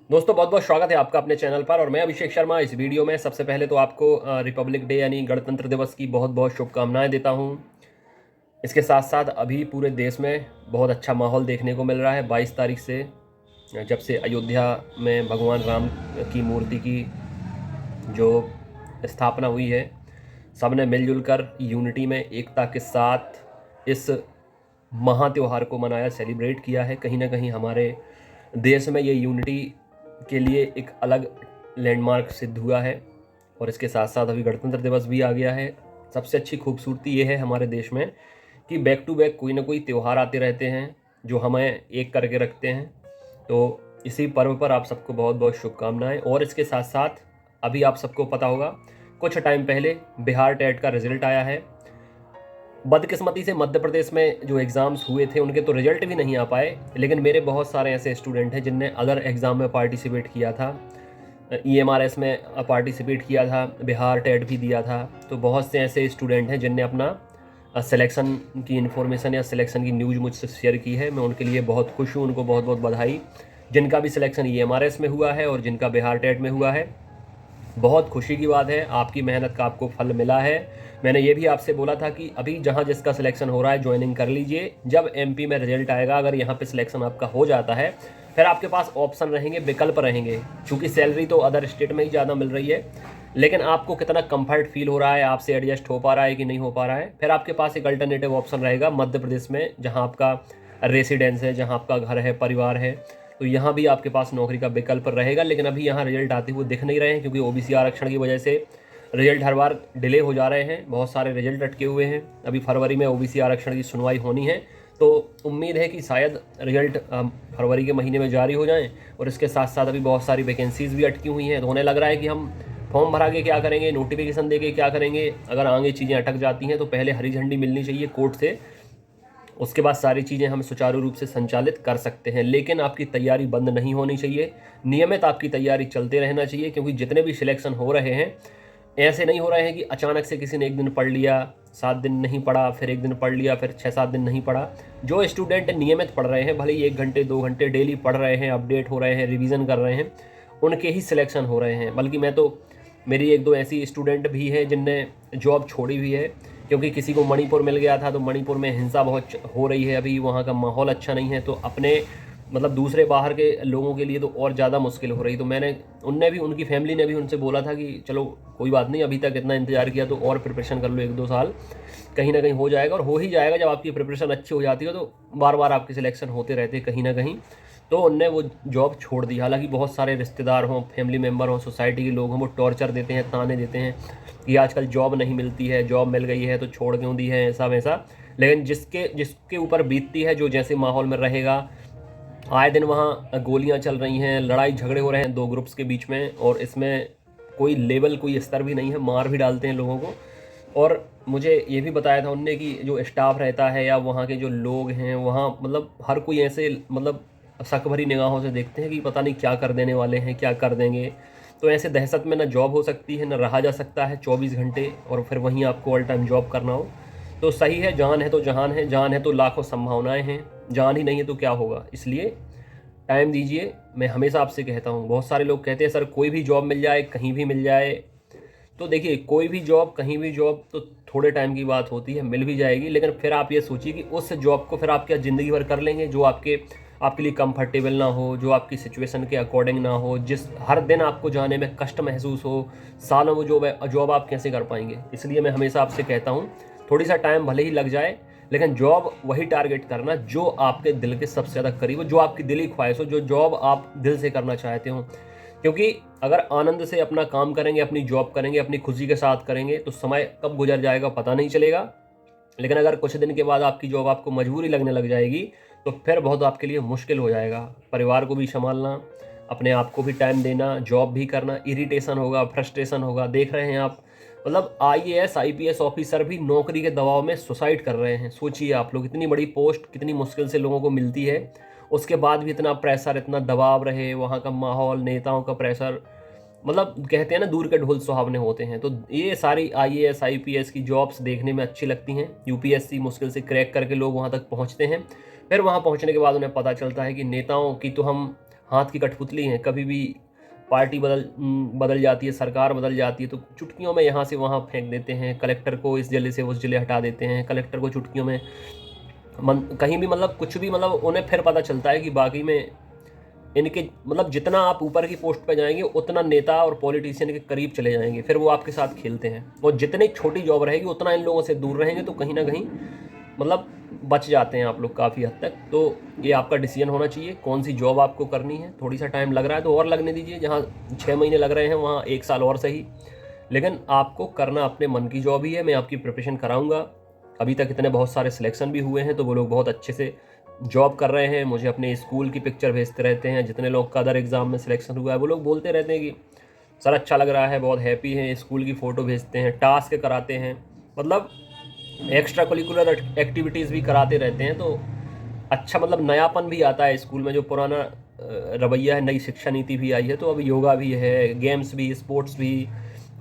दोस्तों बहुत बहुत स्वागत है आपका अपने चैनल पर। और मैं अभिषेक शर्मा। इस वीडियो में सबसे पहले तो आपको रिपब्लिक डे यानी गणतंत्र दिवस की बहुत बहुत शुभकामनाएं देता हूं। इसके साथ साथ अभी पूरे देश में बहुत अच्छा माहौल देखने को मिल रहा है। 22 तारीख से जब से अयोध्या में भगवान राम की मूर्ति की जो स्थापना हुई है, सब ने मिलजुल कर यूनिटी में एकता के साथ इस महा त्योहार को मनाया, सेलिब्रेट किया है। कहीं ना कहीं हमारे देश में ये यूनिटी के लिए एक अलग लैंडमार्क सिद्ध हुआ है। और इसके साथ साथ अभी गणतंत्र दिवस भी आ गया है। सबसे अच्छी खूबसूरती ये है हमारे देश में कि बैक टू बैक कोई ना कोई त्यौहार आते रहते हैं जो हमें एक करके रखते हैं। तो इसी पर्व पर आप सबको बहुत बहुत शुभकामनाएं। और इसके साथ साथ अभी आप सबको पता होगा, कुछ टाइम पहले बिहार टेट का रिजल्ट आया है। बदकिस्मती से मध्य प्रदेश में जो एग्ज़ाम्स हुए थे उनके तो रिजल्ट भी नहीं आ पाए, लेकिन मेरे बहुत सारे ऐसे स्टूडेंट हैं जिनने अदर एग्ज़ाम में पार्टिसिपेट किया था, EMRS में पार्टिसिपेट किया था, बिहार टेट भी दिया था। तो बहुत से ऐसे स्टूडेंट हैं जिनने अपना सिलेक्शन की इन्फॉर्मेशन या सिलेक्शन की न्यूज़ मुझसे शेयर की है। मैं उनके लिए बहुत खुश हूँ, उनको बहुत बहुत बधाई। जिनका भी सिलेक्शन EMRS में हुआ है और जिनका बिहार टेट में हुआ है, बहुत खुशी की बात है। आपकी मेहनत का आपको फल मिला है। मैंने ये भी आपसे बोला था कि अभी जहाँ जिसका सिलेक्शन हो रहा है ज्वाइनिंग कर लीजिए। जब MP में रिजल्ट आएगा, अगर यहाँ पे सिलेक्शन आपका हो जाता है, फिर आपके पास ऑप्शन रहेंगे, विकल्प रहेंगे। क्योंकि सैलरी तो अदर स्टेट में ही ज़्यादा मिल रही है, लेकिन आपको कितना कंफर्ट फील हो रहा है, आपसे एडजस्ट हो पा रहा है कि नहीं हो पा रहा है, फिर आपके पास एक अल्टरनेटिव ऑप्शन रहेगा मध्य प्रदेश में, जहाँ आपका रेसिडेंस है, जहाँ आपका घर है, परिवार है। तो यहाँ भी आपके पास नौकरी का विकल्प रहेगा। लेकिन अभी यहाँ रिजल्ट आते हुए दिख नहीं रहे हैं, क्योंकि OBC आरक्षण की वजह से रिजल्ट हर बार डिले हो जा रहे हैं। बहुत सारे रिजल्ट अटके हुए हैं। अभी फरवरी में OBC आरक्षण की सुनवाई होनी है, तो उम्मीद है कि शायद रिजल्ट फरवरी के महीने में जारी हो जाएं। और इसके साथ साथ अभी बहुत सारी वैकेंसीज़ भी अटकी हुई हैं। तो उन्हें लग रहा है कि हम फॉर्म भरा के क्या करेंगे, नोटिफिकेशन दे के क्या करेंगे। अगर आगे चीज़ें अटक जाती हैं तो पहले हरी झंडी मिलनी चाहिए कोर्ट से, उसके बाद सारी चीज़ें हम सुचारू रूप से संचालित कर सकते हैं। लेकिन आपकी तैयारी बंद नहीं होनी चाहिए, नियमित आपकी तैयारी चलते रहना चाहिए। क्योंकि जितने भी सिलेक्शन हो रहे हैं, ऐसे नहीं हो रहे हैं कि अचानक से किसी ने एक दिन पढ़ लिया, 7 दिन नहीं पढ़ा, फिर एक दिन पढ़ लिया, फिर 6-7 दिन नहीं पढ़ा। जो स्टूडेंट नियमित पढ़ रहे हैं, भले ही 1 घंटे 2 घंटे डेली पढ़ रहे हैं, अपडेट हो रहे हैं, रिवीजन कर रहे हैं, उनके ही सिलेक्शन हो रहे हैं। बल्कि मैं तो, मेरी 1-2 ऐसी स्टूडेंट भी है जिनने जॉब छोड़ी हुई है, क्योंकि किसी को मणिपुर मिल गया था। तो मणिपुर में हिंसा बहुत हो रही है, अभी वहाँ का माहौल अच्छा नहीं है। तो अपने मतलब दूसरे बाहर के लोगों के लिए तो और ज़्यादा मुश्किल हो रही। तो मैंने, उनने भी, उनकी फैमिली ने भी उनसे बोला था कि चलो कोई बात नहीं, अभी तक इतना इंतज़ार किया तो और प्रिपरेशन कर लो 1-2 साल, कहीं ना कहीं हो जाएगा। और हो ही जाएगा। जब आपकी प्रिपरेशन अच्छी हो जाती है तो बार बार आपके सिलेक्शन होते रहते हैं कहीं ना कहीं। तो उनने वो जॉब छोड़ दी। हालांकि बहुत सारे रिश्तेदार हों, फैमिली मेम्बर हों, सोसाइटी के लोग हों, वो टॉर्चर देते हैं, ताने देते हैं कि आजकल जॉब नहीं मिलती है, जॉब मिल गई है तो छोड़ क्यों दी है, ऐसा वैसा। लेकिन जिसके जिसके ऊपर बीतती है, जो जैसे माहौल में रहेगा, आए दिन वहाँ गोलियाँ चल रही हैं, लड़ाई झगड़े हो रहे हैं 2 ग्रुप्स के बीच में, और इसमें कोई लेवल, कोई स्तर भी नहीं है, मार भी डालते हैं लोगों को। और मुझे ये भी बताया था उनने कि जो स्टाफ रहता है या वहाँ के जो लोग हैं, वहाँ मतलब हर कोई ऐसे मतलब शक भरी निगाहों से देखते हैं कि पता नहीं क्या कर देने वाले हैं, क्या कर देंगे। तो ऐसे दहशत में ना जॉब हो सकती है, ना रहा जा सकता है 24 घंटे, और फिर वहीं आपको ऑल टाइम जॉब करना हो। तो सही है, जान है तो जहान है, जान है तो लाखों संभावनाएं हैं, जान ही नहीं है तो क्या होगा। इसलिए टाइम दीजिए। मैं हमेशा आपसे कहता हूँ, बहुत सारे लोग कहते हैं सर कोई भी जॉब मिल जाए, कहीं भी मिल जाए। तो देखिए, कोई भी जॉब, कहीं भी जॉब तो थोड़े टाइम की बात होती है, मिल भी जाएगी। लेकिन फिर आप ये सोचिए कि उस जॉब को फिर आप क्या ज़िंदगी भर कर लेंगे, जो आपके लिए कंफर्टेबल ना हो, जो आपकी सिचुएशन के अकॉर्डिंग ना हो, जिस हर दिन आपको जाने में कष्ट महसूस हो। सालों में जॉब आप कैसे कर पाएंगे। इसलिए मैं हमेशा आपसे कहता हूँ, थोड़ी सा टाइम भले ही लग जाए, लेकिन जॉब वही टारगेट करना जो आपके दिल के सबसे ज़्यादा करीब हो, जो आपकी दिली ख्वाहिश हो, जो जॉब आप दिल से करना चाहते हो। क्योंकि अगर आनंद से अपना काम करेंगे, अपनी जॉब करेंगे, अपनी खुशी के साथ करेंगे, तो समय कब गुजर जाएगा पता नहीं चलेगा। लेकिन अगर कुछ दिन के बाद आपकी जॉब आपको मजबूरी लगने लग जाएगी, तो फिर बहुत आपके लिए मुश्किल हो जाएगा। परिवार को भी संभालना, अपने आप को भी टाइम देना, जॉब भी करना, इरिटेशन होगा, फ्रस्ट्रेशन होगा। देख रहे हैं आप, मतलब IAS IPS ऑफिसर भी नौकरी के दबाव में सुसाइड कर रहे हैं। सोचिए आप लोग, इतनी बड़ी पोस्ट कितनी मुश्किल से लोगों को मिलती है, उसके बाद भी इतना प्रेशर, इतना दबाव रहे, वहाँ का माहौल, नेताओं का प्रेशर। मतलब कहते हैं ना, दूर के ढोल सुहावने होते हैं। तो ये सारी IAS IPS की जॉब्स देखने में अच्छी लगती हैं। UPSC मुश्किल से क्रैक करके लोग वहाँ तक पहुँचते हैं। फिर वहाँ पहुँचने के बाद उन्हें पता चलता है कि नेताओं की तो हम हाथ की कठपुतली हैं, कभी भी पार्टी बदल जाती है, सरकार बदल जाती है तो चुटकियों में यहाँ से वहाँ फेंक देते हैं, कलेक्टर को इस जिले से उस जिले हटा देते हैं, कलेक्टर को चुटकियों में कहीं भी मतलब कुछ भी, मतलब उन्हें फिर पता चलता है कि बाकी में इनके मतलब जितना आप ऊपर की पोस्ट पे जाएंगे उतना नेता और पॉलिटिशियन के करीब चले जाएंगे, फिर वो आपके साथ खेलते हैं, और जितनी छोटी जॉब रहेगी उतना इन लोगों से दूर रहेंगे, तो कहीं ना कहीं मतलब बच जाते हैं आप लोग काफ़ी हद तक। तो ये आपका डिसीजन होना चाहिए कौन सी जॉब आपको करनी है। थोड़ी सा टाइम लग रहा है तो और लगने दीजिए, जहाँ 6 महीने लग रहे हैं वहाँ 1 साल और सही, लेकिन आपको करना अपने मन की जॉब ही है। मैं आपकी प्रिपरेशन कराऊंगा। अभी तक इतने बहुत सारे सिलेक्शन भी हुए हैं तो वो लोग बहुत अच्छे से जॉब कर रहे हैं, मुझे अपने स्कूल की पिक्चर भेजते रहते हैं। जितने लोग का अदर एग्ज़ाम में सिलेक्शन हुआ है वो लोग बोलते रहते हैं कि सर अच्छा लग रहा है, बहुत हैप्पी हैं, स्कूल की फ़ोटो भेजते हैं, टास्क कराते हैं, मतलब एक्स्ट्रा करिकुलर एक्टिविटीज़ भी कराते रहते हैं। तो अच्छा मतलब नयापन भी आता है स्कूल में, जो पुराना रवैया है, नई शिक्षा नीति भी आई है तो अब योगा भी है, गेम्स भी, स्पोर्ट्स भी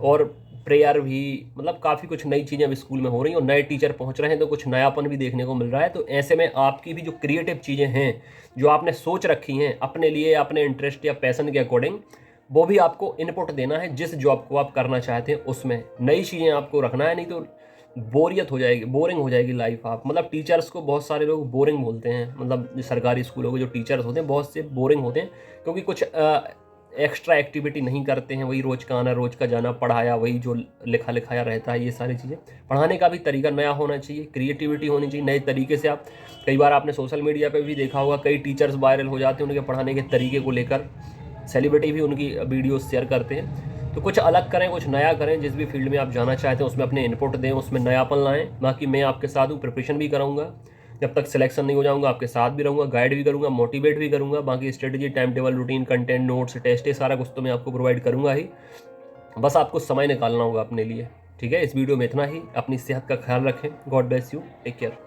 और प्रेयर भी, मतलब काफ़ी कुछ नई चीज़ें अब स्कूल में हो रही हैं और नए टीचर पहुंच रहे हैं तो कुछ नयापन भी देखने को मिल रहा है। तो ऐसे में आपकी भी जो क्रिएटिव चीज़ें हैं, जो आपने सोच रखी हैं अपने लिए, अपने इंटरेस्ट या पैशन के अकॉर्डिंग, वो भी आपको इनपुट देना है जिस जॉब को आप करना चाहते हैं उसमें। नई चीज़ें आपको रखना है, नहीं तो बोरियत हो जाएगी, बोरिंग हो जाएगी लाइफ। आप मतलब टीचर्स को बहुत सारे लोग बोरिंग बोलते हैं, मतलब जो सरकारी स्कूलों के जो टीचर्स होते हैं बहुत से बोरिंग होते हैं, क्योंकि कुछ एक्स्ट्रा एक्टिविटी नहीं करते हैं, वही रोज़ का आना रोज़ का जाना, पढ़ाया वही जो लिखा लिखाया रहता है, ये सारी चीज़ें। पढ़ाने का भी तरीका नया होना चाहिए, क्रिएटिविटी होनी चाहिए, नए तरीके से आप, कई बार आपने सोशल मीडिया पे भी देखा होगा कई टीचर्स वायरल हो जाते हैं उनके पढ़ाने के तरीके को लेकर, सेलिब्रिटी भी उनकी वीडियो शेयर करते हैं। तो कुछ अलग करें, कुछ नया करें, जिस भी फील्ड में आप जाना चाहते हैं उसमें अपने इनपुट दें, उसमें नयापन लाएं। बाकी मैं आपके साथ हूँ, प्रिपरेशन भी कराऊंगा, जब तक सिलेक्शन नहीं हो जाऊंगा आपके साथ भी रहूँगा, गाइड भी करूँगा, मोटिवेट भी करूँगा। बाकी strategy, time table, routine, content, notes, test, ये सारा कुछ तो मैं आपको प्रोवाइड करूँगा ही, बस आपको समय निकालना होगा अपने लिए। ठीक है, इस वीडियो में इतना ही। अपनी सेहत का ख्याल रखें। God bless you, take care.